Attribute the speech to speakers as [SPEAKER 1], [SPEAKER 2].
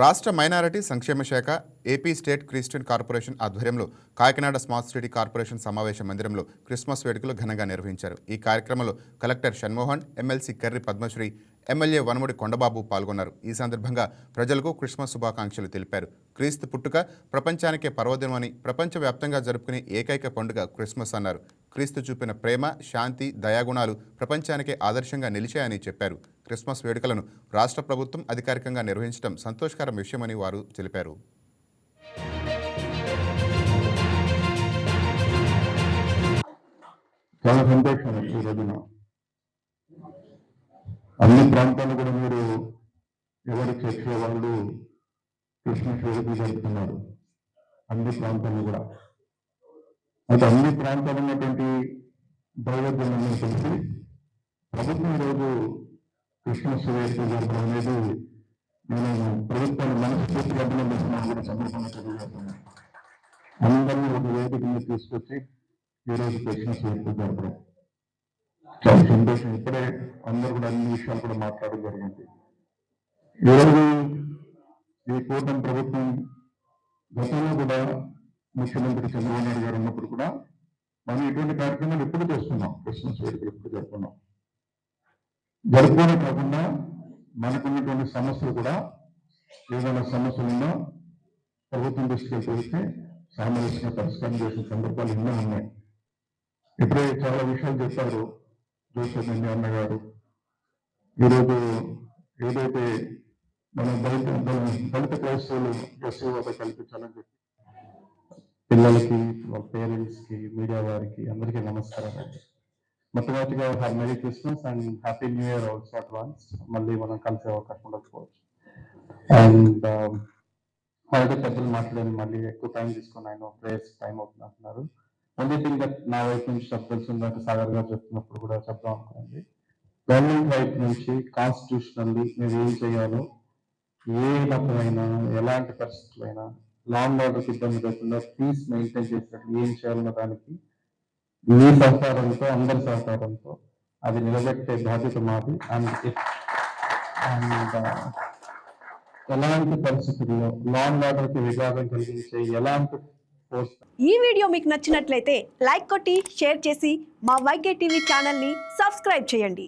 [SPEAKER 1] రాష్ట్ర మైనారిటీ సంక్షేమ శాఖ ఏపీ స్టేట్ క్రిస్టియన్ కార్పొరేషన్ ఆధ్వర్యంలో కాకినాడ స్మార్ట్ సిటీ కార్పొరేషన్ సమావేశ మందిరంలో క్రిస్మస్ వేడుకలు ఘనంగా నిర్వహించారు. ఈ కార్యక్రమంలో collector Shanmohan, MLC Karri Padmasri, MLA Vanamudi Kondababu పాల్గొన్నారు. ఈ సందర్భంగా ప్రజలకు క్రిస్మస్ శుభాకాంక్షలు తెలిపారు. క్రీస్తు పుట్టుక ప్రపంచానికే పర్వదినమని, ప్రపంచవ్యాప్తంగా జరుపుకునే ఏకైక పండుగ క్రిస్మస్ అన్నారు. క్రీస్తు చూపిన ప్రేమ, శాంతి, దయాగుణాలు ప్రపంచానికే ఆదర్శంగా నిలిచాయని చెప్పారు. క్రిస్మస్ వేడుకలను రాష్ట్ర ప్రభుత్వం అధికారికంగా నిర్వహించడం సంతోషకరం విషయమని వారు తెలిపారు.
[SPEAKER 2] చాలా సంతోషం ఈ రోజున అన్ని ప్రాంతాలు కూడా మీరు ఎవరి చర్చ వాళ్ళు క్రిస్మస్ వేడుకలు జరుపుతున్నారు. అన్ని ప్రాంతాలు కూడా అయితే అన్ని ప్రాంతాలు ఉన్నటువంటి దౌర్జన్యాన్ని తెలిసి ప్రభుత్వం ఈరోజు క్రిస్మస్ వేడుకలు జరపడం అనేది నేను ప్రభుత్వాన్ని మనస్ఫూర్తిగా అభినందిస్తున్నాను కూడా సందర్భంగా తెలియజేస్తున్నాను. అందరినీ ఒక వేదిక మీద తీసుకొచ్చి ఈరోజు క్రిస్మస్ వేడుకలు జరపడం చాలా సంతోషం. ఇప్పుడే అందరూ కూడా అన్ని విషయాలు కూడా మాట్లాడడం జరిగింది. ఈరోజు ఈ కూటమి ప్రభుత్వం గతంలో కూడా ముఖ్యమంత్రి చంద్రబాబు నాయుడు గారు ఉన్నప్పుడు కూడా మనం ఇటువంటి కార్యక్రమాలు ఎప్పుడు చేస్తున్నాం, క్రిస్మస్ వేడుకలు ఎప్పుడు జరుపుకున్నాం. జరుపుకోవడం కాకుండా మనకున్నటువంటి సమస్యలు కూడా ఏదైనా సమస్యలు ఉన్నా ప్రభుత్వం దృష్టికి వెళ్తే సామరస్యంగా పరిష్కారం చేసిన సందర్భాలు ఎన్నో ఉన్నాయి. ఇప్పుడే చాలా విషయాలు చెప్పారు జోసెఫ్ అన్న గారు. ఈరోజు ఏదైతే మనం దళిత క్రైస్తవులు ఎస్సీ హోదా కల్పించాలని చెప్పి పిల్లలకి, వాళ్ళ పేరెంట్స్కి, మీడియా వారికి అందరికీ నమస్కారం అండి. మొట్టమొదటిగా merry Christmas and happy new year also advance. మళ్ళీ మనం కలిసే అవకాశం ఉండకపోవచ్చు. అండ్ హాలిడే పెద్దలు మాట్లాడాను, మళ్ళీ ఎక్కువ టైం తీసుకొని ఆయన ప్రేయర్స్ టైం అవుతుంది అంటున్నారు. ఓన్లీ థింగ్ దట్ నా వైపు నుంచి చెప్పాల్సిందంటే సాగర్ గారు చెప్తున్నప్పుడు కూడా చెప్దాం అనుకోండి. గవర్నమెంట్ వైపు నుంచి కాన్స్టిట్యూషనల్లీ మీరు ఏం చేయాలో, ఏ రకమైన ఎలాంటి పరిస్థితులైనా లా అండ్ ఆర్డర్కి ఇబ్బంది లేకుండా పీస్ మెయింటైన్ చేసినట్లు ఏం చేయాలన్న దానికి మీ సహకారంతో, అందరి సహకారంతో అది నిలబెట్టే బాధ్యత మాది. అండ్ ఎలాంటి పరిస్థితుల్లో లా అండ్ ఆర్డర్కి విఘాతం కలిగించే ఎలాంటి
[SPEAKER 3] ఈ వీడియో మీకు నచ్చినట్లయితే లైక్ కొట్టి షేర్ చేసి మా వైకే టీవీ ఛానల్ని సబ్స్క్రైబ్ చేయండి.